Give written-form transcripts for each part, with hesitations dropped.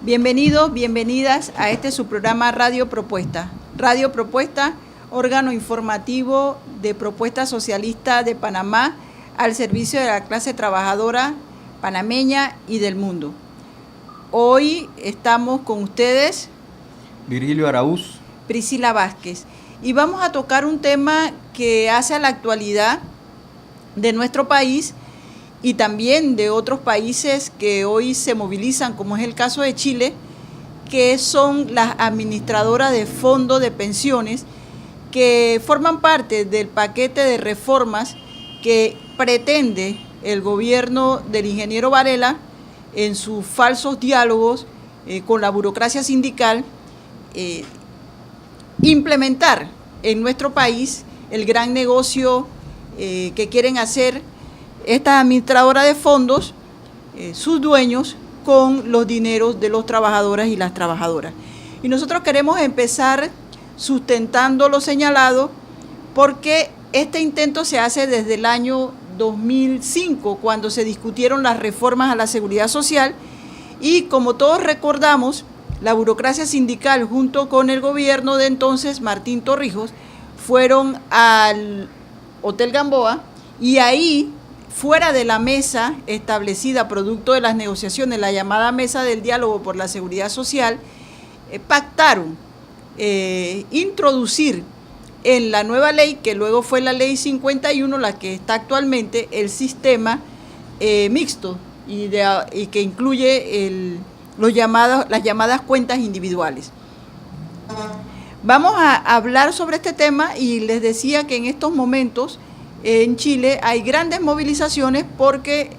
Bienvenidos, bienvenidas a este su programa Radio Propuesta. Radio Propuesta, órgano informativo de Propuesta Socialista de Panamá al servicio de la clase trabajadora panameña y del mundo. Hoy estamos con ustedes Virgilio Araúz, Priscila Vázquez, y vamos a tocar un tema que hace a la actualidad de nuestro país y también de otros países que hoy se movilizan, como es el caso de Chile, que son las administradoras de fondos de pensiones que forman parte del paquete de reformas que pretende el gobierno del ingeniero Varela en sus falsos diálogos con la burocracia sindical, implementar en nuestro país el gran negocio que quieren hacer estas administradoras de fondos, sus dueños, con los dineros de los trabajadores y las trabajadoras. Y nosotros queremos empezar sustentando lo señalado porque este intento se hace desde el año 2005, cuando se discutieron las reformas a la seguridad social, y como todos recordamos, la burocracia sindical junto con el gobierno de entonces, Martín Torrijos, fueron al Hotel Gamboa y ahí, fuera de la mesa establecida producto de las negociaciones, la llamada Mesa del Diálogo por la Seguridad Social, pactaron introducir en la nueva ley, que luego fue la Ley 51, la que está actualmente, el sistema mixto y que incluye las llamadas cuentas individuales. Vamos a hablar sobre este tema y les decía que en estos momentos en Chile hay grandes movilizaciones porque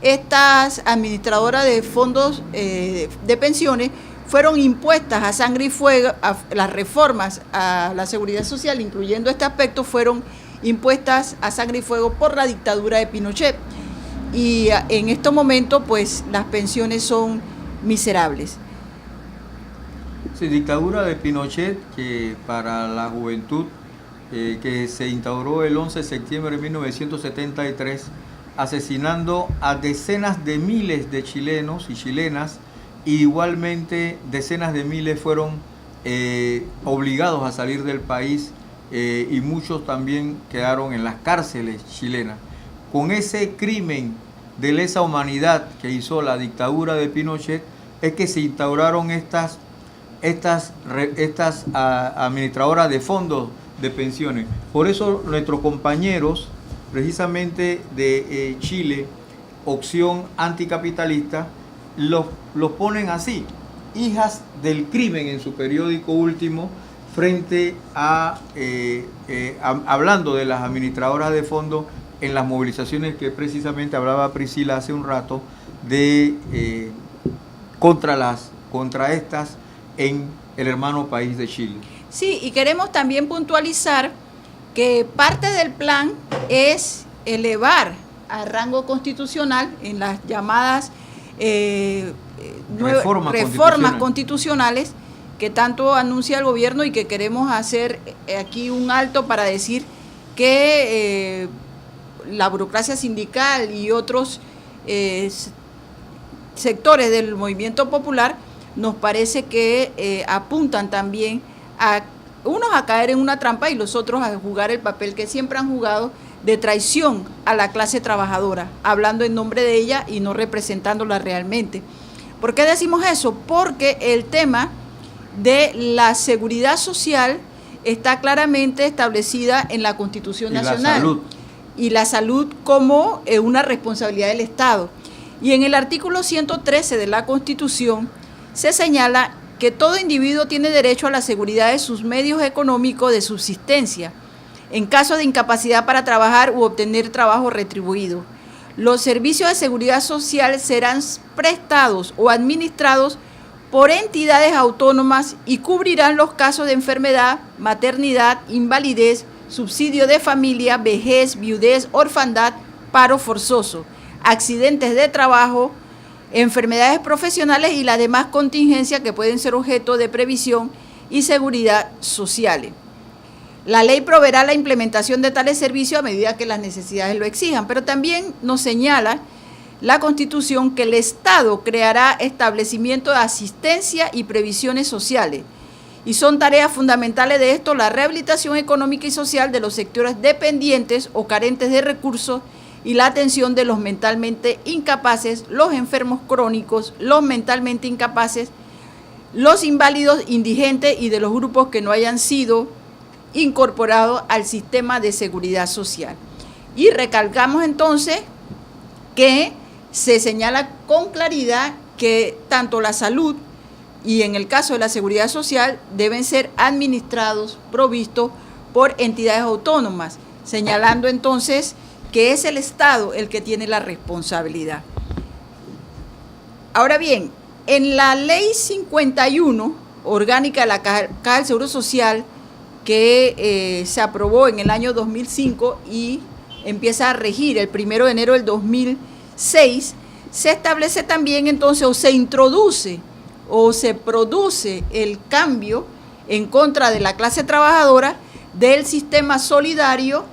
estas administradoras de fondos de pensiones fueron impuestas a sangre y fuego, las reformas a la seguridad social, incluyendo este aspecto, fueron impuestas a sangre y fuego por la dictadura de Pinochet. Y en estos momentos, pues, las pensiones son miserables. Sí, dictadura de Pinochet, que para la juventud, que se instauró el 11 de septiembre de 1973, asesinando a decenas de miles de chilenos y chilenas, y igualmente decenas de miles fueron obligados a salir del país y muchos también quedaron en las cárceles chilenas. Con ese crimen de lesa humanidad que hizo la dictadura de Pinochet es que se instauraron estas administradoras de fondos de pensiones. Por eso nuestros compañeros, precisamente de Chile, Opción Anticapitalista, los ponen así, hijas del crimen, en su periódico último, frente a hablando de las administradoras de fondos en las movilizaciones que precisamente hablaba Priscila hace un rato, de contra estas en el hermano país de Chile. Sí, y queremos también puntualizar que parte del plan es elevar a rango constitucional en las llamadas reformas constitucionales que tanto anuncia el gobierno y que queremos hacer aquí un alto para decir que la burocracia sindical y otros sectores del movimiento popular nos parece que apuntan también a unos a caer en una trampa y los otros a jugar el papel que siempre han jugado de traición a la clase trabajadora, hablando en nombre de ella y no representándola realmente. ¿Por qué decimos eso? Porque el tema de la seguridad social está claramente establecida en la Constitución Nacional. Y la salud como una responsabilidad del Estado. Y en el artículo 113 de la Constitución se señala que todo individuo tiene derecho a la seguridad de sus medios económicos de subsistencia, en caso de incapacidad para trabajar u obtener trabajo retribuido. Los servicios de seguridad social serán prestados o administrados por entidades autónomas y cubrirán los casos de enfermedad, maternidad, invalidez, subsidio de familia, vejez, viudez, orfandad, paro forzoso, accidentes de trabajo, enfermedades profesionales y las demás contingencias que pueden ser objeto de previsión y seguridad sociales. La ley proveerá la implementación de tales servicios a medida que las necesidades lo exijan, pero también nos señala la Constitución que el Estado creará establecimientos de asistencia y previsiones sociales. Y son tareas fundamentales de esto la rehabilitación económica y social de los sectores dependientes o carentes de recursos y la atención de los mentalmente incapaces, los enfermos crónicos, los mentalmente incapaces, los inválidos, indigentes y de los grupos que no hayan sido incorporados al sistema de seguridad social. Y recalcamos entonces que se señala con claridad que tanto la salud y en el caso de la seguridad social deben ser administrados, provistos por entidades autónomas, señalando entonces que es el Estado el que tiene la responsabilidad. Ahora bien, en la Ley 51, orgánica de la Caja del Seguro Social, que se aprobó en el año 2005 y empieza a regir el 1 de enero del 2006, se establece también entonces o se introduce o se produce el cambio en contra de la clase trabajadora del sistema solidario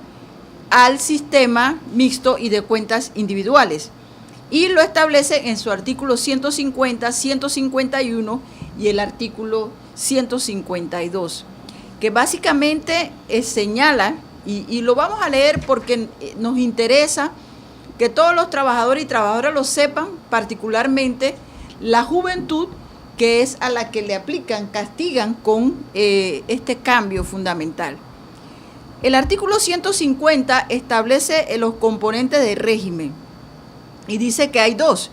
al sistema mixto y de cuentas individuales. Y lo establece en su artículo 150, 151 y el artículo 152, que básicamente señala, y lo vamos a leer porque nos interesa que todos los trabajadores y trabajadoras lo sepan, particularmente la juventud, que es a la que le aplican, castigan con este cambio fundamental. El artículo 150 establece los componentes del régimen y dice que hay dos: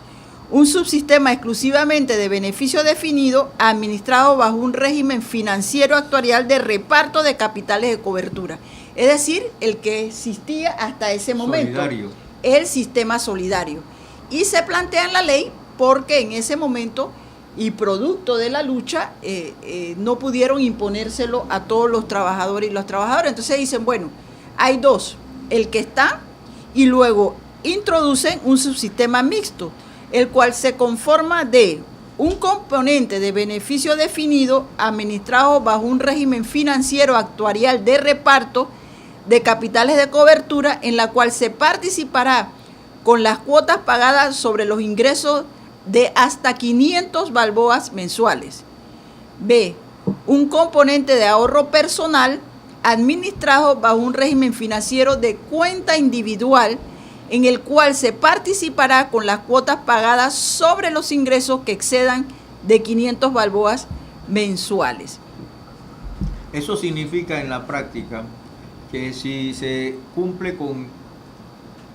un subsistema exclusivamente de beneficio definido administrado bajo un régimen financiero actuarial de reparto de capitales de cobertura, es decir, el que existía hasta ese momento, solidario. El sistema solidario. Y se plantea en la ley porque en ese momento y producto de la lucha no pudieron imponérselo a todos los trabajadores y las trabajadoras. Entonces dicen, bueno, hay dos, el que está, y luego introducen un subsistema mixto, el cual se conforma de un componente de beneficio definido administrado bajo un régimen financiero actuarial de reparto de capitales de cobertura, en la cual se participará con las cuotas pagadas sobre los ingresos de hasta 500 balboas mensuales. B. Un componente de ahorro personal administrado bajo un régimen financiero de cuenta individual, en el cual se participará con las cuotas pagadas sobre los ingresos que excedan de 500 balboas mensuales. Eso significa en la práctica que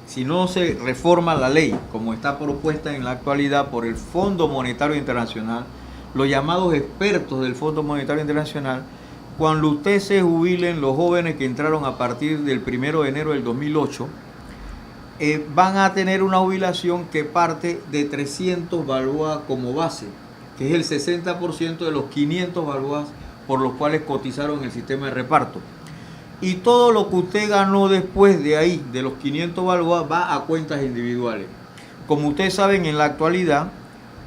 si no se reforma la ley como está propuesta en la actualidad por el Fondo Monetario Internacional, los llamados expertos del Fondo Monetario Internacional, cuando ustedes se jubilen, los jóvenes que entraron a partir del 1 de enero del 2008, van a tener una jubilación que parte de 300 balboas como base, que es el 60% de los 500 balboas por los cuales cotizaron en el sistema de reparto. Y todo lo que usted ganó después de ahí, de los 500 balboas, va a cuentas individuales. Como ustedes saben, en la actualidad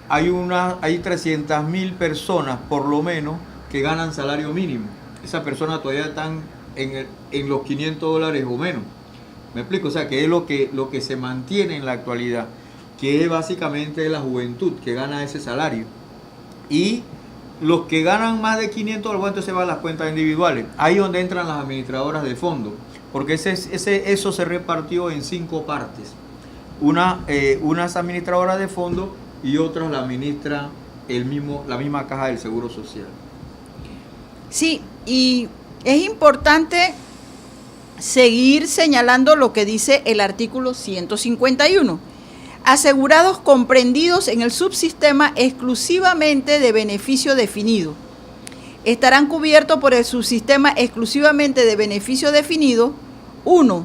hay 300.000 personas, por lo menos, que ganan salario mínimo. Esas personas todavía están en los $500 o menos. ¿Me explico? O sea, que es lo que se mantiene en la actualidad, que es básicamente la juventud que gana ese salario. Y los que ganan más de 500 balboas, entonces van a las cuentas individuales. Ahí es donde entran las administradoras de fondo, porque eso se repartió en 5 partes. Unas administradoras de fondo y otras la administra la misma Caja del Seguro Social. Sí, y es importante seguir señalando lo que dice el artículo 151. Asegurados comprendidos en el subsistema exclusivamente de beneficio definido. Estarán cubiertos por el subsistema exclusivamente de beneficio definido. 1.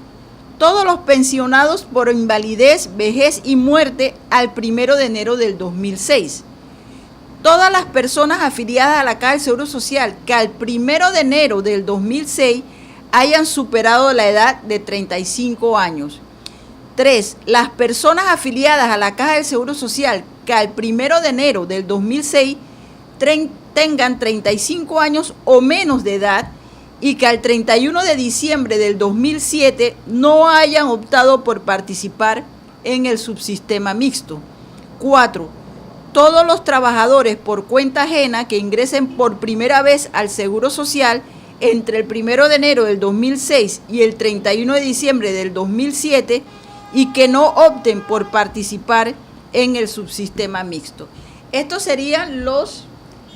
Todos los pensionados por invalidez, vejez y muerte al 1 de enero del 2006. Todas las personas afiliadas a la Caja del Seguro Social que al 1 de enero del 2006 hayan superado la edad de 35 años. 3. Las personas afiliadas a la Caja del Seguro Social que al 1 de enero del 2006 tengan 35 años o menos de edad y que al 31 de diciembre del 2007 no hayan optado por participar en el subsistema mixto. 4. Todos los trabajadores por cuenta ajena que ingresen por primera vez al Seguro Social entre el 1 de enero del 2006 y el 31 de diciembre del 2007 y que no opten por participar en el subsistema mixto. Estos serían los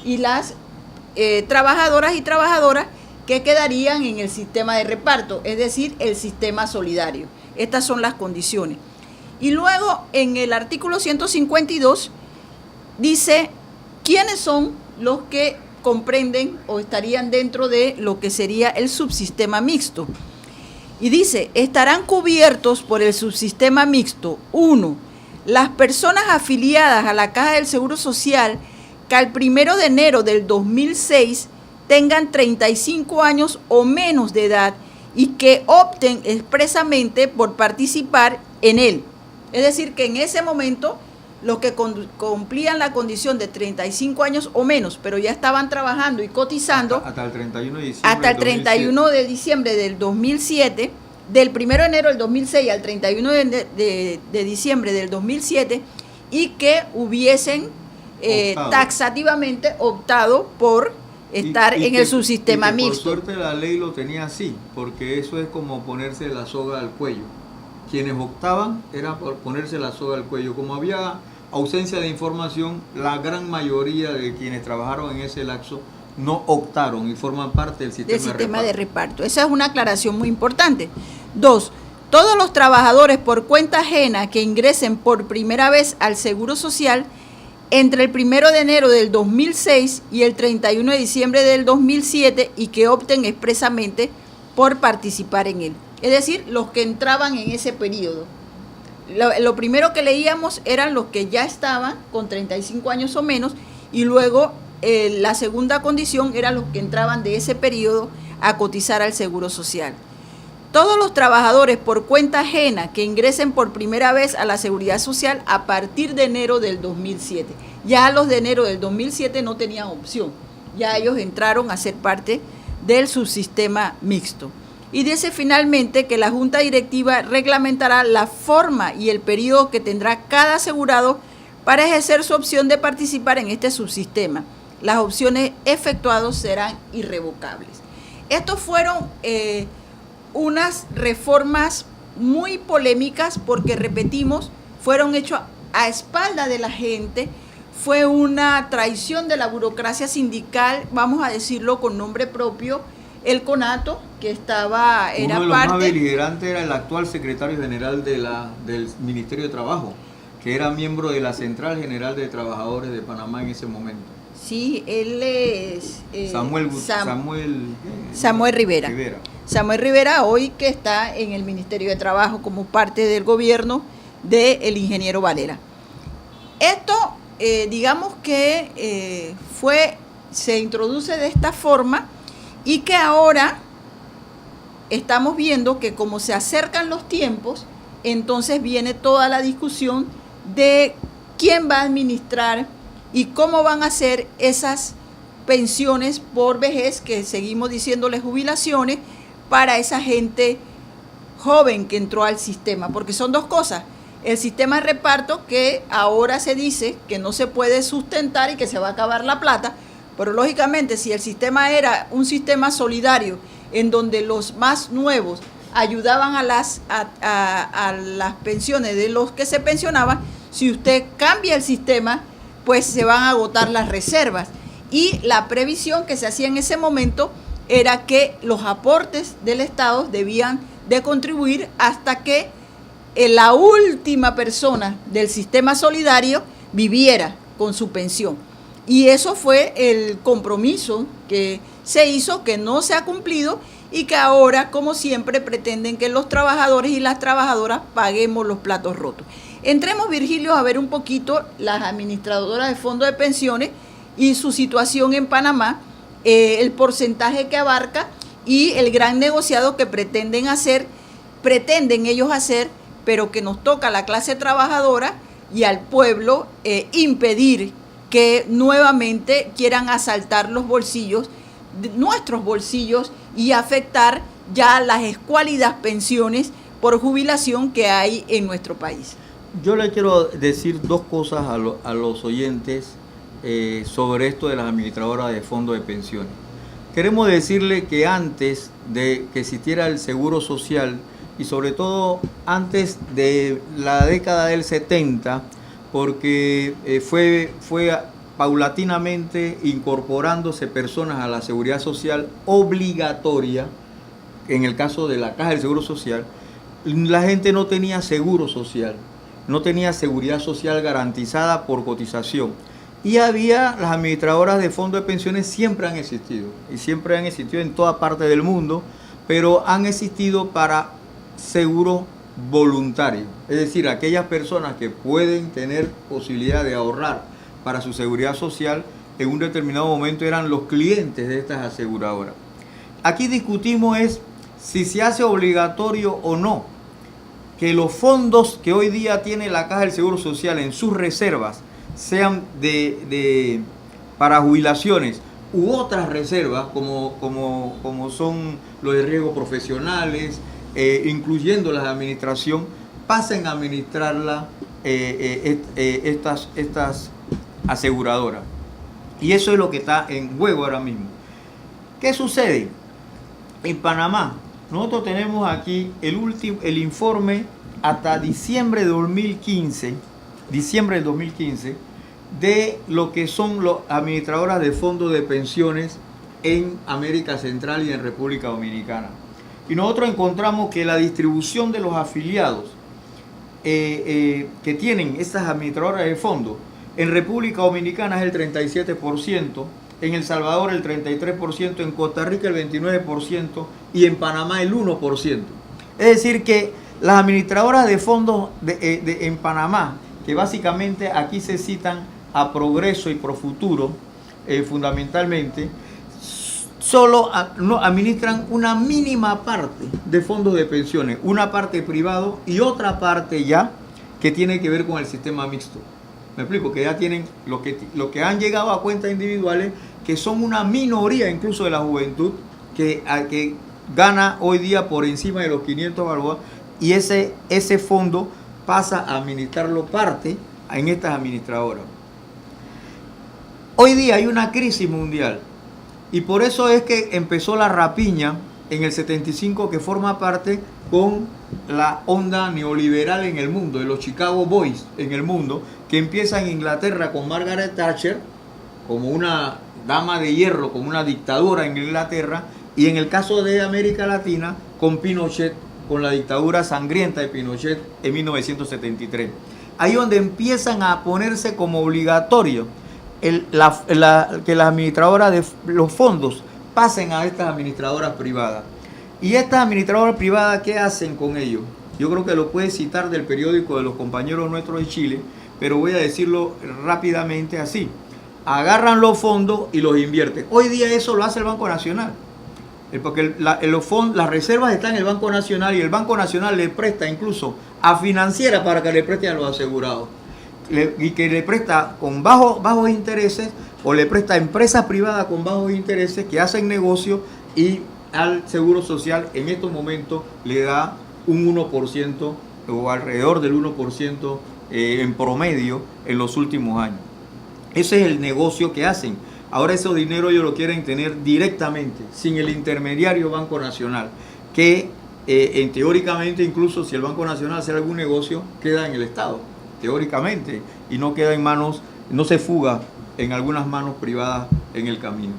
y las trabajadoras y trabajadoras que quedarían en el sistema de reparto, es decir, el sistema solidario. Estas son las condiciones. Y luego en el artículo 152 dice quiénes son los que comprenden o estarían dentro de lo que sería el subsistema mixto. Y dice, estarán cubiertos por el subsistema mixto, 1, las personas afiliadas a la Caja del Seguro Social que al 1 de enero del 2006 tengan 35 años o menos de edad y que opten expresamente por participar en él. Es decir, que en ese momento los que cumplían la condición de 35 años o menos, pero ya estaban trabajando y cotizando hasta el 31 de diciembre hasta el 31 de diciembre del 2007, del 1 de enero del 2006 al 31 de diciembre del 2007, y que hubiesen taxativamente optado por estar en el subsistema mixto. Por suerte la ley lo tenía así, porque eso es como ponerse la soga al cuello. Quienes optaban era por ponerse la soga al cuello. Como había ausencia de información, la gran mayoría de quienes trabajaron en ese lapso no optaron y forman parte del sistema de reparto. Esa es una aclaración muy importante. 2. Todos los trabajadores por cuenta ajena que ingresen por primera vez al Seguro Social entre el 1 de enero del 2006 y el 31 de diciembre del 2007 y que opten expresamente por participar en él. Es decir, los que entraban en ese periodo. Lo primero que leíamos eran los que ya estaban con 35 años o menos, y luego la segunda condición eran los que entraban de ese periodo a cotizar al Seguro Social. Todos los trabajadores por cuenta ajena que ingresen por primera vez a la Seguridad Social a partir de enero del 2007. Ya los de enero del 2007 no tenían opción, ya ellos entraron a ser parte del subsistema mixto. Y dice finalmente que la Junta Directiva reglamentará la forma y el periodo que tendrá cada asegurado para ejercer su opción de participar en este subsistema. Las opciones efectuadas serán irrevocables. Estos fueron unas reformas muy polémicas porque, repetimos, fueron hechos a espalda de la gente. Fue una traición de la burocracia sindical, vamos a decirlo con nombre propio. El CONATO, que era parte... Uno de los más beligerantes era el actual secretario general del Ministerio de Trabajo, que era miembro de la Central General de Trabajadores de Panamá en ese momento. Sí, él es... Samuel Rivera. Samuel Rivera, hoy que está en el Ministerio de Trabajo como parte del gobierno del ingeniero Valera. Esto, digamos que se introduce de esta forma, y que ahora estamos viendo que como se acercan los tiempos, entonces viene toda la discusión de quién va a administrar y cómo van a ser esas pensiones por vejez, que seguimos diciéndole jubilaciones, para esa gente joven que entró al sistema, porque son dos cosas. El sistema de reparto, que ahora se dice que no se puede sustentar y que se va a acabar la plata, pero lógicamente si el sistema era un sistema solidario en donde los más nuevos ayudaban a las pensiones de los que se pensionaban, si usted cambia el sistema, pues se van a agotar las reservas. Y la previsión que se hacía en ese momento era que los aportes del Estado debían de contribuir hasta que la última persona del sistema solidario viviera con su pensión. Y eso fue el compromiso que se hizo, que no se ha cumplido, y que ahora, como siempre, pretenden que los trabajadores y las trabajadoras paguemos los platos rotos. Entremos, Virgilio, a ver un poquito las administradoras de fondos de pensiones y su situación en Panamá, el porcentaje que abarca y el gran negociado que pretenden ellos hacer, pero que nos toca a la clase trabajadora y al pueblo impedir que nuevamente quieran asaltar los bolsillos, nuestros bolsillos, y afectar ya las escuálidas pensiones por jubilación que hay en nuestro país. Yo le quiero decir dos cosas a los oyentes sobre esto de las administradoras de fondos de pensiones. Queremos decirle que antes de que existiera el seguro social y sobre todo antes de la década del 70, porque fue paulatinamente incorporándose personas a la seguridad social obligatoria, en el caso de la Caja del Seguro Social, la gente no tenía seguro social, no tenía seguridad social garantizada por cotización. Y había las administradoras de fondos de pensiones, siempre han existido, y siempre han existido en toda parte del mundo, pero han existido para seguro voluntario, es decir, aquellas personas que pueden tener posibilidad de ahorrar para su seguridad social, en un determinado momento eran los clientes de estas aseguradoras. Aquí discutimos es si se hace obligatorio o no que los fondos que hoy día tiene la Caja del Seguro Social en sus reservas sean para jubilaciones u otras reservas como son los de riesgo profesionales, incluyendo la de administración, pasen a administrarla estas aseguradoras. Y eso es lo que está en juego ahora mismo. ¿Qué sucede? En Panamá, nosotros tenemos aquí el informe hasta diciembre de 2015, de lo que son las administradoras de fondos de pensiones en América Central y en República Dominicana. Y nosotros encontramos que la distribución de los afiliados que tienen estas administradoras de fondos en República Dominicana es el 37%, en El Salvador el 33%, en Costa Rica el 29% y en Panamá el 1%. Es decir que las administradoras de fondos en Panamá, que básicamente aquí se citan a Progreso y Profuturo, fundamentalmente, solo administran una mínima parte de fondos de pensiones, una parte privado y otra parte ya que tiene que ver con el sistema mixto. Me explico, que ya tienen lo que han llegado a cuentas individuales, que son una minoría incluso de la juventud que gana hoy día por encima de los 500 balboas, y ese fondo pasa a administrarlo parte en estas administradoras. Hoy día hay una crisis mundial y por eso es que empezó la rapiña en el 75, que forma parte con la onda neoliberal en el mundo, de los Chicago Boys en el mundo, que empieza en Inglaterra con Margaret Thatcher como una dama de hierro, como una dictadura en Inglaterra, y en el caso de América Latina con Pinochet, con la dictadura sangrienta de Pinochet en 1973. Ahí donde empiezan a ponerse como obligatorio que las administradoras de los fondos pasen a estas administradoras privadas. ¿Y estas administradoras privadas qué hacen con ellos? Yo creo que lo puede citar del periódico de los compañeros nuestros de Chile, pero voy a decirlo rápidamente así. Agarran los fondos y los invierten. Hoy día eso lo hace el Banco Nacional. Porque las reservas están en el Banco Nacional y el Banco Nacional le presta incluso a financieras para que le presten a los asegurados. Y que le presta con bajos intereses, o le presta a empresas privadas con bajos intereses que hacen negocio, y al Seguro Social en estos momentos le da un 1% o alrededor del 1% en promedio en los últimos años. Ese es el negocio que hacen. Ahora ese dinero ellos lo quieren tener directamente, sin el intermediario Banco Nacional, que teóricamente, incluso si el Banco Nacional hace algún negocio, queda en el Estado, teóricamente, y no queda en manos, no se fuga en algunas manos privadas en el camino.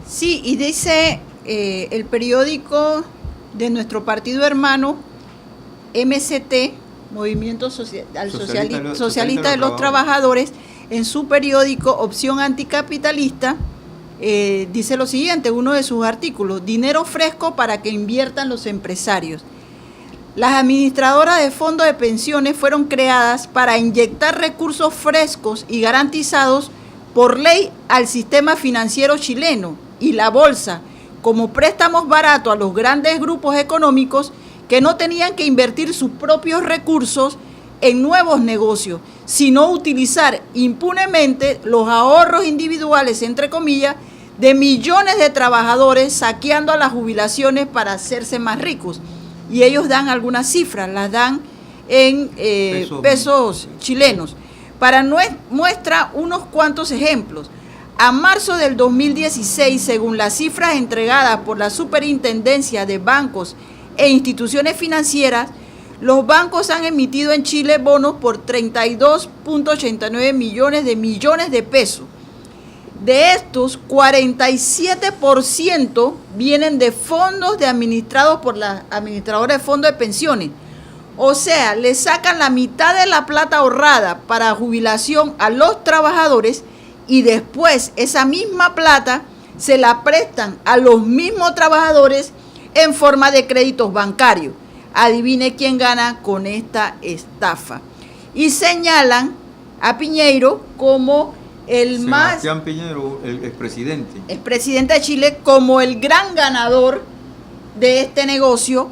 Sí, y dice el periódico de nuestro partido hermano, MST, Movimiento Socialista de los Trabajadores, en su periódico Opción Anticapitalista, dice lo siguiente, uno de sus artículos: dinero fresco para que inviertan los empresarios. Las administradoras de fondos de pensiones fueron creadas para inyectar recursos frescos y garantizados por ley al sistema financiero chileno y la bolsa, como préstamos baratos a los grandes grupos económicos que no tenían que invertir sus propios recursos en nuevos negocios, sino utilizar impunemente los ahorros individuales, entre comillas, de millones de trabajadores, saqueando a las jubilaciones para hacerse más ricos. Y ellos dan algunas cifras, las dan en pesos chilenos. Para muestra unos cuantos ejemplos. A marzo del 2016, según las cifras entregadas por la Superintendencia de Bancos e Instituciones Financieras, los bancos han emitido en Chile bonos por 32.89 millones de pesos. De estos, 47% vienen de fondos administrados por la administradora de fondos de pensiones. O sea, le sacan la mitad de la plata ahorrada para jubilación a los trabajadores y después esa misma plata se la prestan a los mismos trabajadores en forma de créditos bancarios. Adivine quién gana con esta estafa. Y señalan a Piñeiro como Sebastián Piñeiro, el expresidente. El presidente de Chile como el gran ganador de este negocio,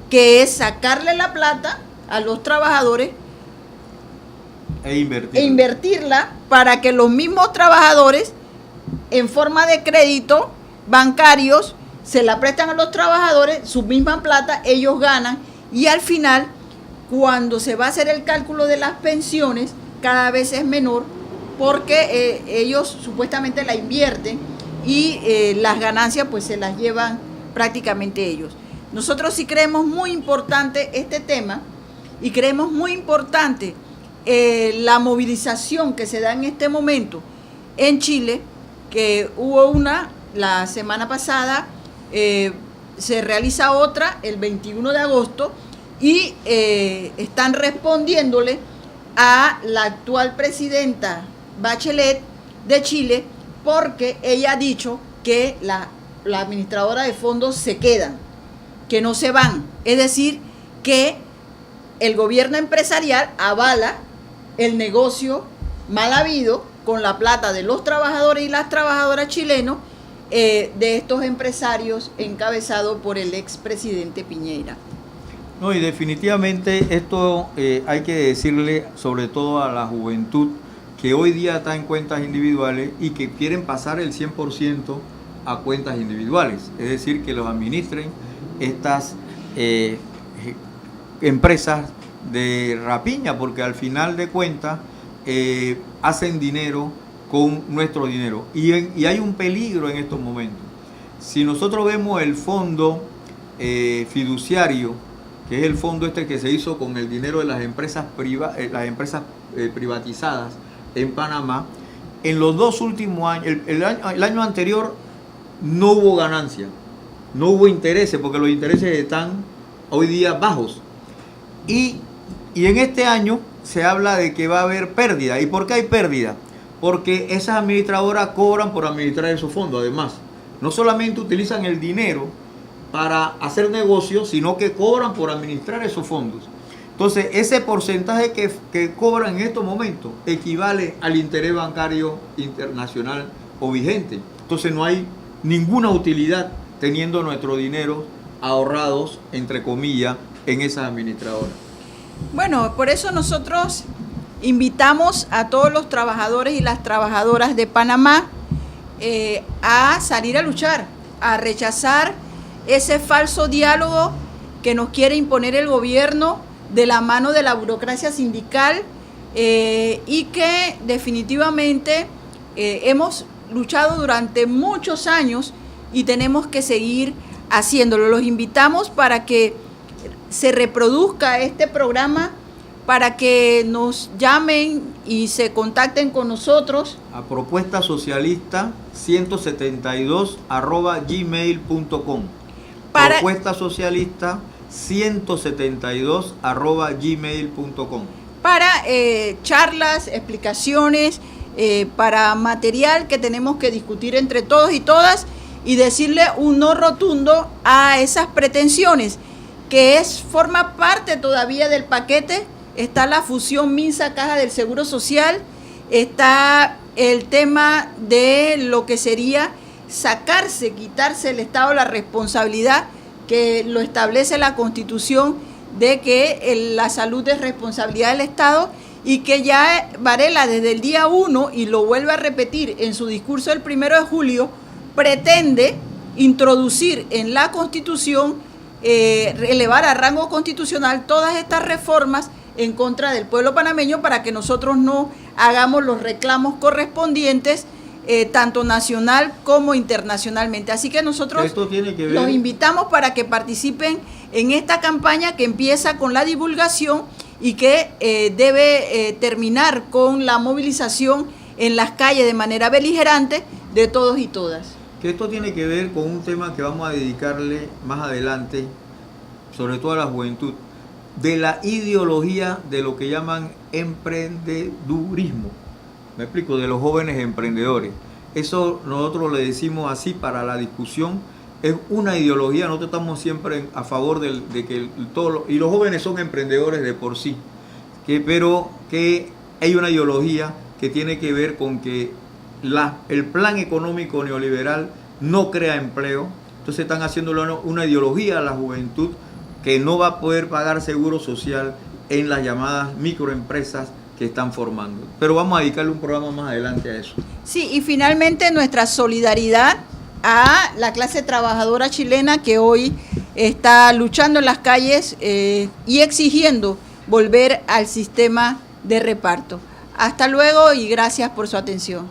que es sacarle la plata a los trabajadores e invertirla para que los mismos trabajadores, en forma de crédito bancarios, se la prestan a los trabajadores, su misma plata, ellos ganan, y al final, cuando se va a hacer el cálculo de las pensiones, cada vez es menor, porque ellos supuestamente la invierten y las ganancias pues se las llevan prácticamente ellos. Nosotros sí creemos muy importante este tema y creemos muy importante la movilización que se da en este momento en Chile, que hubo una la semana pasada, se realiza otra el 21 de agosto y están respondiéndole a la actual presidenta Bachelet de Chile, porque ella ha dicho que la administradora de fondos se quedan, que no se van. Es decir, que el gobierno empresarial avala el negocio mal habido con la plata de los trabajadores y las trabajadoras chilenos, de estos empresarios encabezados por el expresidente Piñera. No, y definitivamente esto hay que decirle sobre todo a la juventud que hoy día está en cuentas individuales y que quieren pasar el 100% a cuentas individuales, es decir, que los administren estas empresas de rapiña, porque al final de cuentas hacen dinero con nuestro dinero y hay un peligro en estos momentos. Si nosotros vemos el fondo fiduciario, que es el fondo este que se hizo con el dinero de las empresas privatizadas en Panamá, en los 2 últimos años, el año anterior no hubo ganancia, no hubo intereses, porque los intereses están hoy día bajos. Y en este año se habla de que va a haber pérdida. ¿Y por qué hay pérdida? Porque esas administradoras cobran por administrar esos fondos. Además, no solamente utilizan el dinero para hacer negocios, sino que cobran por administrar esos fondos. Entonces, ese porcentaje que cobran en estos momentos equivale al interés bancario internacional o vigente. Entonces, no hay ninguna utilidad teniendo nuestro dinero ahorrados, entre comillas, en esas administradoras. Bueno, por eso nosotros invitamos a todos los trabajadores y las trabajadoras de Panamá a salir a luchar, a rechazar ese falso diálogo que nos quiere imponer el gobierno de la mano de la burocracia sindical, y que definitivamente hemos luchado durante muchos años y tenemos que seguir haciéndolo. Los invitamos para que se reproduzca este programa, para que nos llamen y se contacten con nosotros. A propuesta socialista 172@gmail.com. Propuesta socialista 172@gmail.com. Para charlas, explicaciones, para material que tenemos que discutir entre todos y todas y decirle un no rotundo a esas pretensiones, que forma parte todavía del paquete. Está la fusión Minsa-Caja del Seguro Social, está el tema de lo que sería quitarse el Estado la responsabilidad que lo establece la Constitución, de que la salud es responsabilidad del Estado, y que ya Varela desde el día 1, y lo vuelve a repetir en su discurso del 1 de julio, pretende introducir en la Constitución, elevar a rango constitucional todas estas reformas en contra del pueblo panameño para que nosotros no hagamos los reclamos correspondientes, tanto nacional como internacionalmente. Así que nosotros esto tiene que ver... los invitamos para que participen en esta campaña que empieza con la divulgación y que debe terminar con la movilización en las calles de manera beligerante de todos y todas. Que esto tiene que ver con un tema que vamos a dedicarle más adelante, sobre todo a la juventud, de la ideología de lo que llaman emprendedurismo. Me explico, de los jóvenes emprendedores. Eso nosotros le decimos así para la discusión, es una ideología. Nosotros estamos siempre a favor de que y los jóvenes son emprendedores de por sí, pero que hay una ideología que tiene que ver con que el plan económico neoliberal no crea empleo. Entonces están haciéndole una ideología a la juventud que no va a poder pagar seguro social en las llamadas microempresas que están formando. Pero vamos a dedicarle un programa más adelante a eso. Sí, y finalmente nuestra solidaridad a la clase trabajadora chilena que hoy está luchando en las calles y exigiendo volver al sistema de reparto. Hasta luego y gracias por su atención.